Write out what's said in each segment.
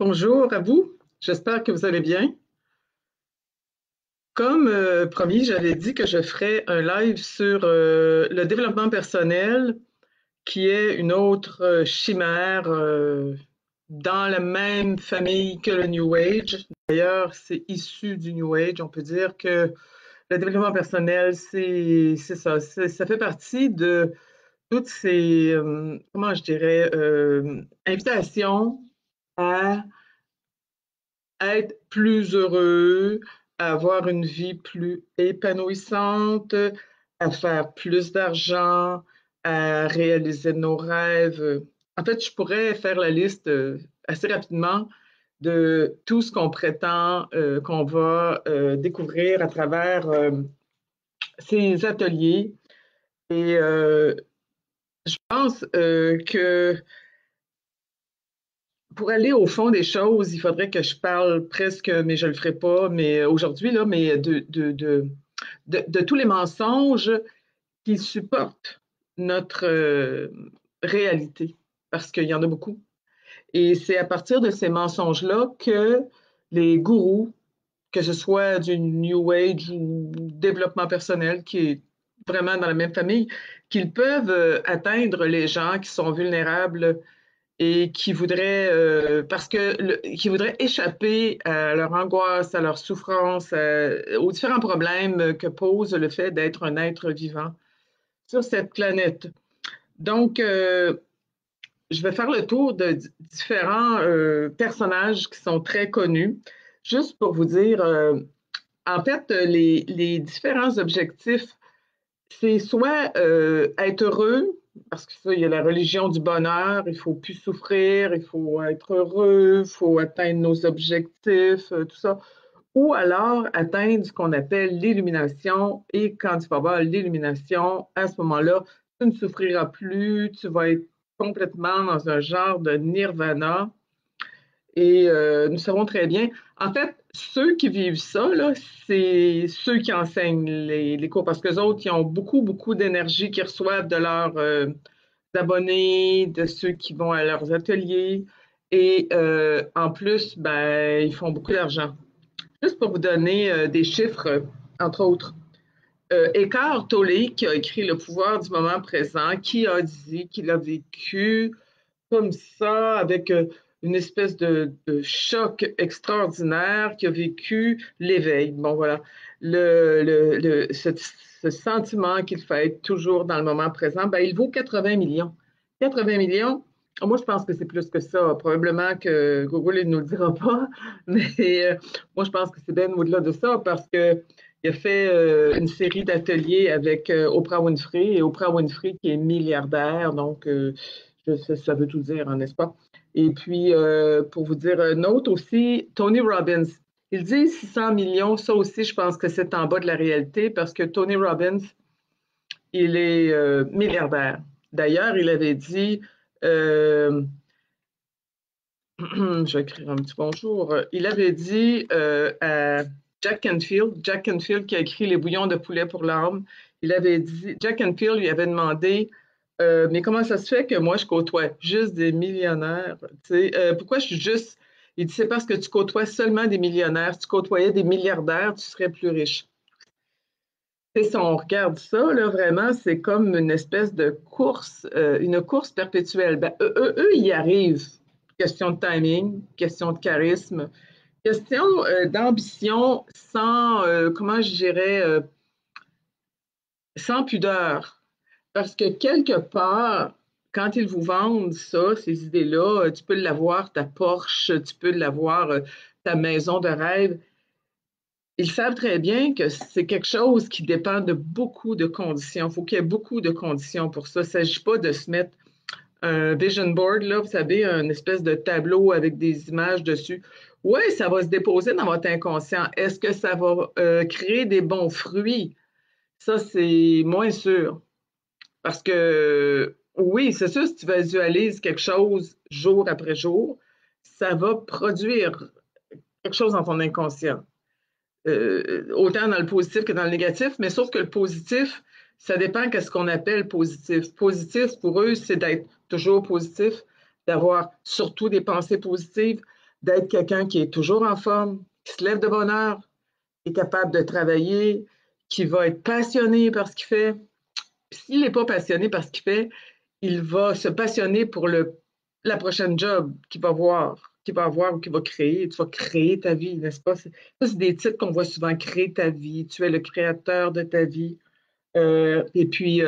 Bonjour à vous, j'espère que vous allez bien. Comme promis, j'avais dit que je ferais un live sur le développement personnel, qui est une autre chimère dans la même famille que le New Age. D'ailleurs, c'est issu du New Age. On peut dire que le développement personnel, c'est ça, ça fait partie de toutes ces, comment je dirais, invitations à être plus heureux, à avoir une vie plus épanouissante, à faire plus d'argent, à réaliser nos rêves. En fait, je pourrais faire la liste assez rapidement de tout ce qu'on prétend qu'on va découvrir à travers ces ateliers. Et je pense que pour aller au fond des choses, il faudrait que je parle presque, mais je le ferai pas, mais aujourd'hui, là, mais de tous les mensonges qui supportent notre réalité, parce qu'il y en a beaucoup. Et c'est à partir de ces mensonges-là que les gourous, que ce soit du New Age ou développement personnel, qui est vraiment dans la même famille, qu'ils peuvent atteindre les gens qui sont vulnérables et qui voudraient, qui voudraient échapper à leur angoisse, à leur souffrance, aux différents problèmes que pose le fait d'être un être vivant sur cette planète. Donc, je vais faire le tour de différents personnages qui sont très connus, juste pour vous dire, en fait, les différents objectifs, c'est soit être heureux, parce que ça, il y a la religion du bonheur, il faut plus souffrir, il faut être heureux, il faut atteindre nos objectifs, tout ça. Ou alors atteindre ce qu'on appelle l'illumination. Et quand tu vas avoir l'illumination, à ce moment-là, tu ne souffriras plus, tu vas être complètement dans un genre de nirvana. Et nous savons très bien. En fait, ceux qui vivent ça, là, c'est ceux qui enseignent les cours, parce que les autres, ils ont beaucoup, beaucoup d'énergie qu'ils reçoivent de leurs abonnés, de ceux qui vont à leurs ateliers. Et en plus, ben, ils font beaucoup d'argent. Juste pour vous donner des chiffres, entre autres. Eckhart Tolle, qui a écrit Le pouvoir du moment présent, qui a dit qu'il a vécu comme ça, avec une espèce de choc extraordinaire, qui a vécu l'éveil. Bon, voilà. Ce sentiment qu'il faut être toujours dans le moment présent, ben, il vaut 80 millions. 80 millions, moi, je pense que c'est plus que ça. Probablement que Google ne nous le dira pas, mais moi, je pense que c'est bien au-delà de ça parce que il a fait une série d'ateliers avec Oprah Winfrey et Oprah Winfrey qui est milliardaire, donc ça veut tout dire, hein, n'est-ce pas? Et puis, pour vous dire un autre aussi, Tony Robbins. Il dit 600 millions, ça aussi, je pense que c'est en bas de la réalité parce que Tony Robbins, il est milliardaire. D'ailleurs, il avait dit, je vais écrire un petit bonjour, il avait dit à Jack Canfield qui a écrit Les bouillons de poulet pour l'âme, il avait dit, Jack Canfield lui avait demandé, mais comment ça se fait que moi je côtoie juste des millionnaires? Tu sais, pourquoi je suis juste. Il dit, c'est parce que tu côtoies seulement des millionnaires. Si tu côtoyais des milliardaires, tu serais plus riche. Et si on regarde ça, là, vraiment, c'est comme une espèce de course, une course perpétuelle. Ben, eux, y arrivent. Question de timing, question de charisme, question d'ambition sans, comment je dirais, sans pudeur. Parce que quelque part, quand ils vous vendent ça, ces idées-là, tu peux l'avoir, ta Porsche, tu peux l'avoir, ta maison de rêve. Ils savent très bien que c'est quelque chose qui dépend de beaucoup de conditions. Il faut qu'il y ait beaucoup de conditions pour ça. Il ne s'agit pas de se mettre un vision board, là, vous savez, une espèce de tableau avec des images dessus. Oui, ça va se déposer dans votre inconscient. Est-ce que ça va créer des bons fruits? Ça, c'est moins sûr. Parce que oui, c'est sûr, si tu visualises quelque chose jour après jour, ça va produire quelque chose dans ton inconscient. Autant dans le positif que dans le négatif, mais sauf que le positif, ça dépend de ce qu'on appelle positif. Positif, pour eux, c'est d'être toujours positif, d'avoir surtout des pensées positives, d'être quelqu'un qui est toujours en forme, qui se lève de bonne heure, qui est capable de travailler, qui va être passionné par ce qu'il fait. S'il n'est pas passionné par ce qu'il fait, il va se passionner pour la prochaine job qu'il va avoir ou qu'il va créer. Tu vas créer ta vie, n'est-ce pas? Ça, c'est des titres qu'on voit souvent, créer ta vie, tu es le créateur de ta vie. Et puis,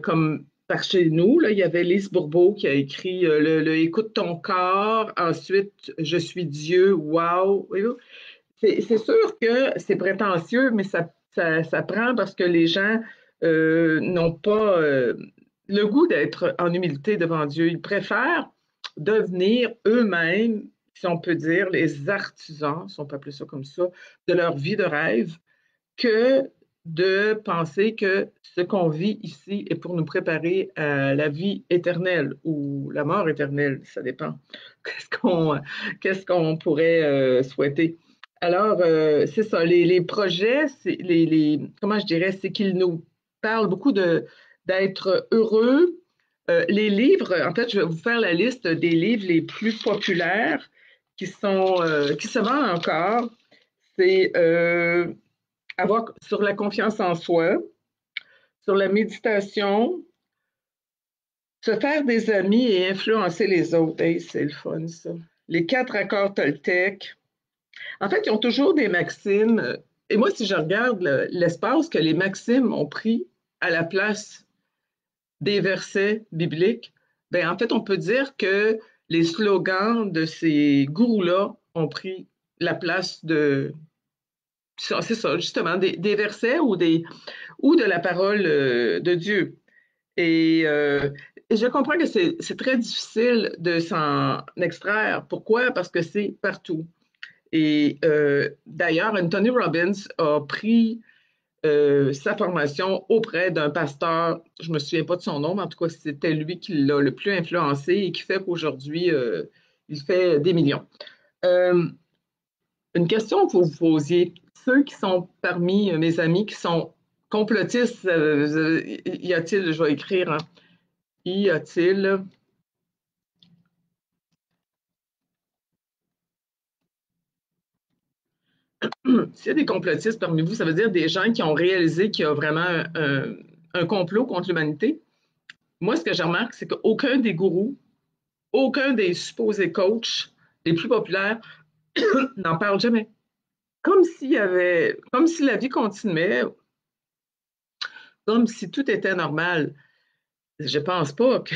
comme par chez nous, là, il y avait Lise Bourbeau qui a écrit Écoute ton corps, ensuite Je suis Dieu, wow. C'est sûr que c'est prétentieux, mais ça prend parce que les gens n'ont pas le goût d'être en humilité devant Dieu. Ils préfèrent devenir eux-mêmes, si on peut dire, les artisans, si on peut appeler ça comme ça, de leur vie de rêve, que de penser que ce qu'on vit ici est pour nous préparer à la vie éternelle ou la mort éternelle, ça dépend. Qu'est-ce qu'on pourrait souhaiter? Alors, c'est ça, les projets, comment je dirais, c'est qu'ils nous parlent beaucoup d'être heureux. Les livres, en fait, je vais vous faire la liste des livres les plus populaires qui se vendent encore. C'est avoir sur la confiance en soi, sur la méditation, se faire des amis et influencer les autres. Hey, c'est le fun, ça. Les 4 accords Toltec. En fait, ils ont toujours des maximes. Et moi, si je regarde l'espace que les maximes ont pris à la place des versets bibliques, ben, en fait, on peut dire que les slogans de ces gourous-là ont pris la place c'est ça, justement, des versets ou de la parole de Dieu. Et je comprends que c'est très difficile de s'en extraire. Pourquoi? Parce que c'est partout. Et d'ailleurs, Anthony Robbins a pris sa formation auprès d'un pasteur, je ne me souviens pas de son nom, mais en tout cas, c'était lui qui l'a le plus influencé et qui fait qu'aujourd'hui, il fait des millions. Euh, une question que vous vous posiez, ceux qui sont parmi mes amis qui sont complotistes, y a-t-il, je vais écrire, hein, y a-t-il s'il y a des complotistes parmi vous, ça veut dire des gens qui ont réalisé qu'il y a vraiment un complot contre l'humanité. Moi, ce que je remarque, c'est qu'aucun des gourous, aucun des supposés coachs les plus populaires n'en parle jamais. Comme si la vie continuait, comme si tout était normal. Je pense pas que.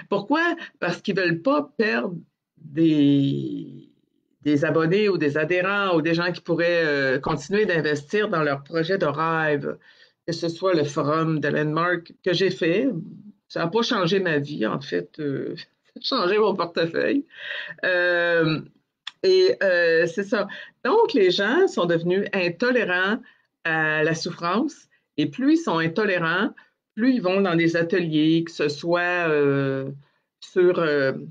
Pourquoi? Parce qu'ils veulent pas perdre des abonnés ou des adhérents ou des gens qui pourraient continuer d'investir dans leur projet de rêve, que ce soit le forum de Landmark que j'ai fait. Ça n'a pas changé ma vie, en fait. Ça a changé mon portefeuille. Euh, c'est ça. Donc, les gens sont devenus intolérants à la souffrance et plus ils sont intolérants, plus ils vont dans des ateliers, que ce soit sur,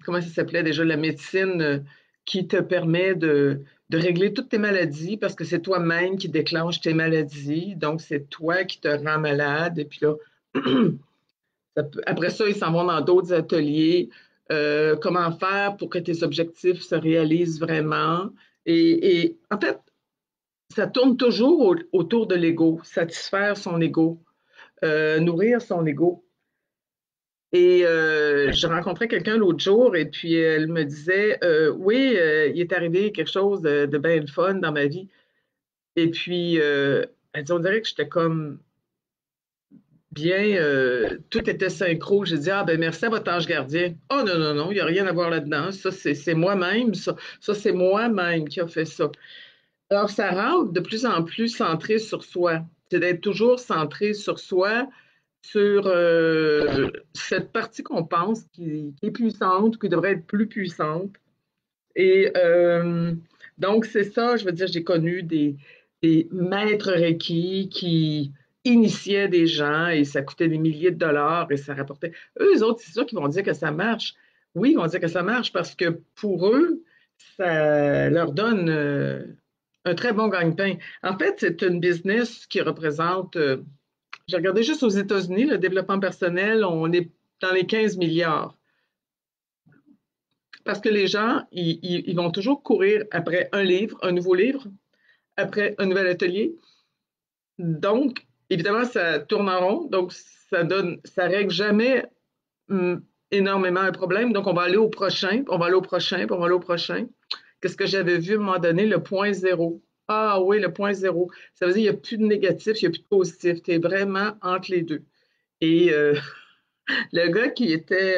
comment ça s'appelait déjà, la médecine qui te permet de régler toutes tes maladies parce que c'est toi-même qui déclenche tes maladies. Donc, c'est toi qui te rends malade. Et puis là, après ça, ils s'en vont dans d'autres ateliers. Comment faire pour que tes objectifs se réalisent vraiment. Et en fait, ça tourne toujours autour de l'ego, satisfaire son ego, nourrir son ego. Et je rencontrais quelqu'un l'autre jour et puis elle me disait, oui, il est arrivé quelque chose de bien le fun dans ma vie. Et puis, elle dit, on dirait que j'étais comme bien, tout était synchro. J'ai dit, ah ben merci à votre ange gardien. Oh non, non, non, il n'y a rien à voir là-dedans. Ça, c'est moi-même, ça c'est moi-même qui a fait ça. Alors, ça rend de plus en plus centré sur soi. C'est d'être toujours centré sur soi, sur cette partie qu'on pense qui est puissante, qui devrait être plus puissante. Et donc, c'est ça, je veux dire, j'ai connu des maîtres Reiki qui initiaient des gens et ça coûtait des milliers de dollars et ça rapportait. Eux, les autres, c'est sûr qu'ils vont dire que ça marche. Oui, ils vont dire que ça marche parce que pour eux, ça leur donne un très bon gagne-pain. En fait, c'est une business qui représente, j'ai regardé juste aux États-Unis, le développement personnel, on est dans les 15 milliards parce que les gens, ils vont toujours courir après un livre, un nouveau livre, après un nouvel atelier. Donc, évidemment, ça tourne en rond, donc ça règle jamais hum, énormément un problème. Donc, on va aller au prochain, puis on va aller au prochain, puis on va aller au prochain. Qu'est-ce que j'avais vu à un moment donné? Le point zéro. Ah oui, le point zéro. Ça veut dire qu'il n'y a plus de négatif, il n'y a plus de positif. Tu es vraiment entre les deux. Et le gars qui était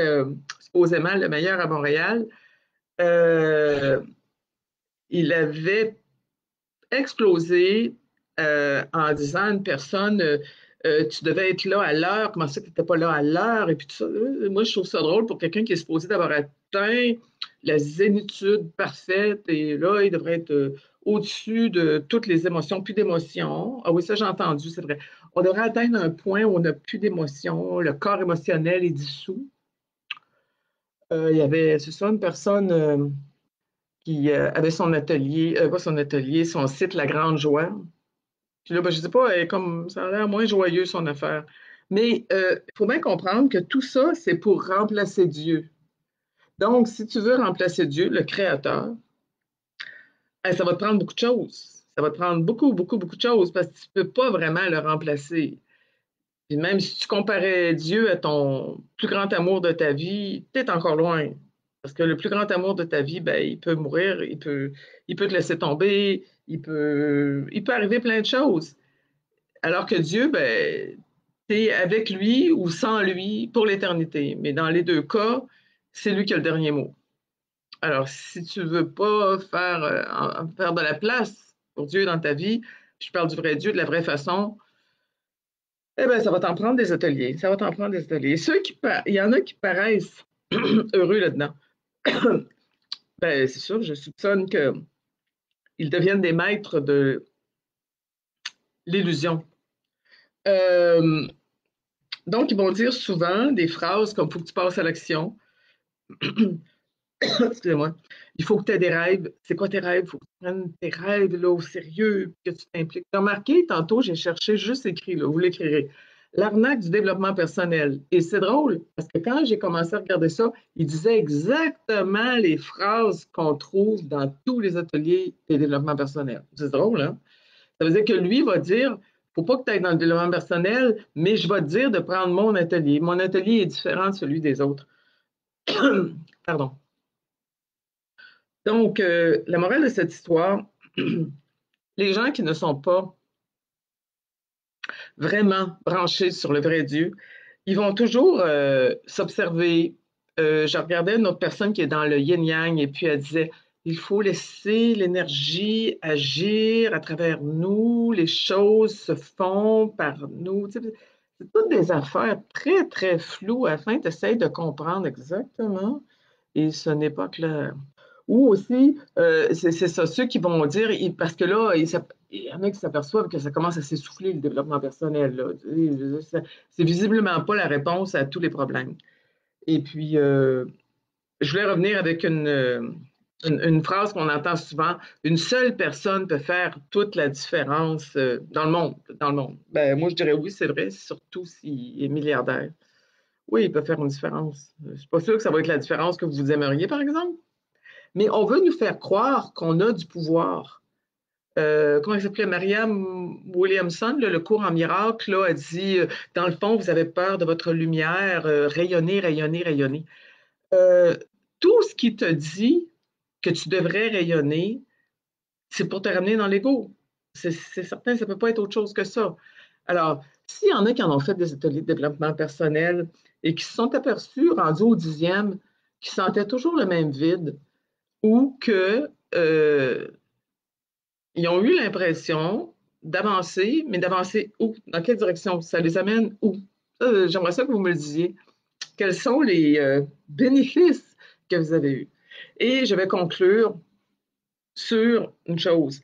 supposément le meilleur à Montréal, euh, il avait explosé en disant à une personne tu devais être là à l'heure, comment ça que tu n'étais pas là à l'heure, et puis tout ça. Moi, je trouve ça drôle pour quelqu'un qui est supposé d'avoir atteint la zénitude parfaite, et là, il devrait être au-dessus de toutes les émotions, plus d'émotions. Ah oui, ça, j'ai entendu, c'est vrai. On devrait atteindre un point où on n'a plus d'émotions, le corps émotionnel est dissous. Il y avait, c'est ça, une personne qui avait son atelier, pas son atelier, son site La Grande Joie. Puis là, ben, je sais pas, comme ça a l'air moins joyeux son affaire. Mais il faut bien comprendre que tout ça, c'est pour remplacer Dieu. Donc, si tu veux remplacer Dieu, le Créateur, ça va te prendre beaucoup de choses. Ça va te prendre beaucoup, beaucoup, beaucoup de choses parce que tu ne peux pas vraiment le remplacer. Puis même si tu comparais Dieu à ton plus grand amour de ta vie, tu es encore loin. Parce que le plus grand amour de ta vie, ben, il peut mourir, il peut te laisser tomber, il peut arriver plein de choses. Alors que Dieu, ben, tu es avec lui ou sans lui pour l'éternité. Mais dans les deux cas, c'est lui qui a le dernier mot. Alors, si tu ne veux pas faire de la place pour Dieu dans ta vie, je parle du vrai Dieu de la vraie façon, eh bien, ça va t'en prendre des ateliers. Ça va t'en prendre des ateliers. Il y en a qui paraissent heureux là-dedans. Ben, c'est sûr, je soupçonne qu'ils deviennent des maîtres de l'illusion. Euh, donc, ils vont dire souvent des phrases comme faut que tu passes à l'action. Excusez-moi. Il faut que tu aies des rêves. C'est quoi tes rêves? Il faut que tu prennes tes rêves là, au sérieux, que tu t'impliques. Remarquez, tantôt, j'ai cherché juste écrit, là, vous l'écrirez. L'arnaque du développement personnel. Et c'est drôle, parce que quand j'ai commencé à regarder ça, il disait exactement les phrases qu'on trouve dans tous les ateliers de développement personnel. C'est drôle, hein? Ça veut dire que lui va dire, faut pas que tu ailles dans le développement personnel, mais je vais te dire de prendre mon atelier. Mon atelier est différent de celui des autres. Pardon. Donc, la morale de cette histoire, les gens qui ne sont pas vraiment branchés sur le vrai Dieu, ils vont toujours s'observer. Je regardais une autre personne qui est dans le yin-yang et puis elle disait, il faut laisser l'énergie agir à travers nous, les choses se font par nous. Tu sais, c'est toutes des affaires très, très floues afin tu essaies de comprendre exactement et ce n'est pas clair. Ou aussi, c'est ça, ceux qui vont dire, parce que là, il y en a qui s'aperçoivent que ça commence à s'essouffler le développement personnel. Là. C'est visiblement pas la réponse à tous les problèmes. Et puis, je voulais revenir avec une phrase qu'on entend souvent. Une seule personne peut faire toute la différence dans le monde. Dans le monde. Ben, moi, je dirais oui, c'est vrai, surtout s'il est milliardaire. Oui, il peut faire une différence. Je ne suis pas sûre que ça va être la différence que vous aimeriez, par exemple. Mais on veut nous faire croire qu'on a du pouvoir. Comment elle s'appelait? Marianne Williamson, là, le cours en miracle, là, a dit dans le fond, vous avez peur de votre lumière, rayonner, rayonner, rayonner. Euh, Tout ce qui te dit que tu devrais rayonner, c'est pour te ramener dans l'ego. C'est certain, ça ne peut pas être autre chose que ça. Alors, s'il y en a qui en ont fait des ateliers de développement personnel et qui se sont aperçus, rendus au 10e, qui sentaient toujours le même vide, ou que ils ont eu l'impression d'avancer, mais d'avancer où? Dans quelle direction? Ça les amène où? J'aimerais ça que vous me le disiez. Quels sont les bénéfices que vous avez eus? Et je vais conclure sur une chose.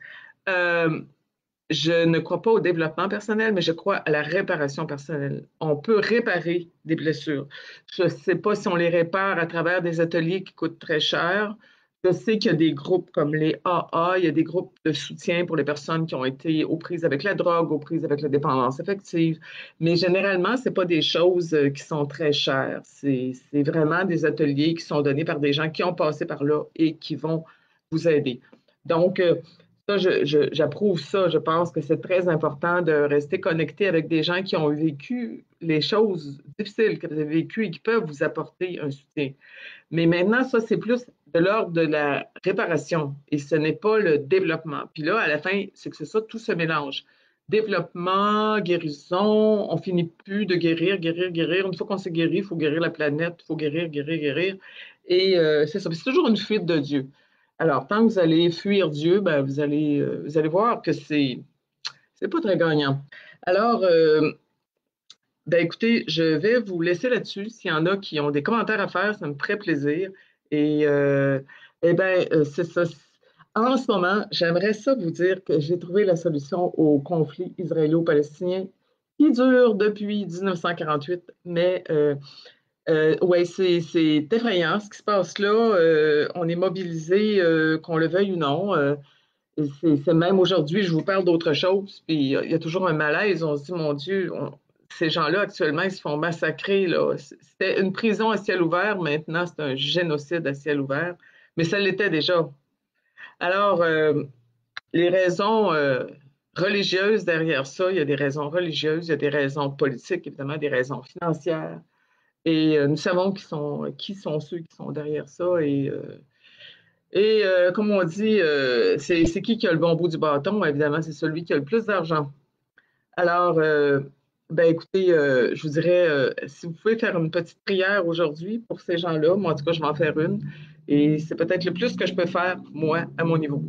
Euh, je ne crois pas au développement personnel, mais je crois à la réparation personnelle. On peut réparer des blessures. Je ne sais pas si on les répare à travers des ateliers qui coûtent très cher. Je sais qu'il y a des groupes comme les AA, il y a des groupes de soutien pour les personnes qui ont été aux prises avec la drogue, aux prises avec la dépendance affective. Mais généralement, ce n'est pas des choses qui sont très chères. C'est vraiment des ateliers qui sont donnés par des gens qui ont passé par là et qui vont vous aider. Donc, ça, j'approuve ça. Je pense que c'est très important de rester connecté avec des gens qui ont vécu les choses difficiles que vous avez vécues et qui peuvent vous apporter un soutien. Mais maintenant, ça, c'est plus de l'ordre de la réparation et ce n'est pas le développement. Puis là, à la fin, c'est que c'est ça, tout se mélange. Développement, guérison, on finit plus de guérir, guérir, guérir. Une fois qu'on s'est guéri, il faut guérir la planète, il faut guérir, guérir, guérir. Et c'est ça. C'est toujours une fuite de Dieu. Alors, tant que vous allez fuir Dieu, ben, vous allez voir que c'est pas très gagnant. Alors, ben écoutez, je vais vous laisser là-dessus. S'il y en a qui ont des commentaires à faire, ça me ferait plaisir. Et c'est ça. En ce moment, j'aimerais ça vous dire que j'ai trouvé la solution au conflit israélo-palestinien qui dure depuis 1948. Mais ouais, c'est effrayant ce qui se passe là. On est mobilisé, qu'on le veuille ou non. C'est même aujourd'hui, je vous parle d'autre chose, puis il y a toujours un malaise. On se dit, mon Dieu, ces gens-là, actuellement, ils se font massacrer, là. C'était une prison à ciel ouvert, maintenant, c'est un génocide à ciel ouvert, mais ça l'était déjà. Alors, les raisons religieuses derrière ça, il y a des raisons religieuses, il y a des raisons politiques, évidemment, des raisons financières, et nous savons qui sont ceux qui sont derrière ça, comme on dit, c'est qui a le bon bout du bâton? Évidemment, c'est celui qui a le plus d'argent. Alors, ben écoutez, je vous dirais, si vous pouvez faire une petite prière aujourd'hui pour ces gens-là, moi en tout cas, je vais en faire une. Et c'est peut-être le plus que je peux faire, moi, à mon niveau.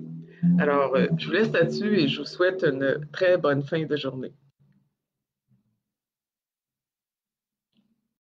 Alors, je vous laisse là-dessus et je vous souhaite une très bonne fin de journée.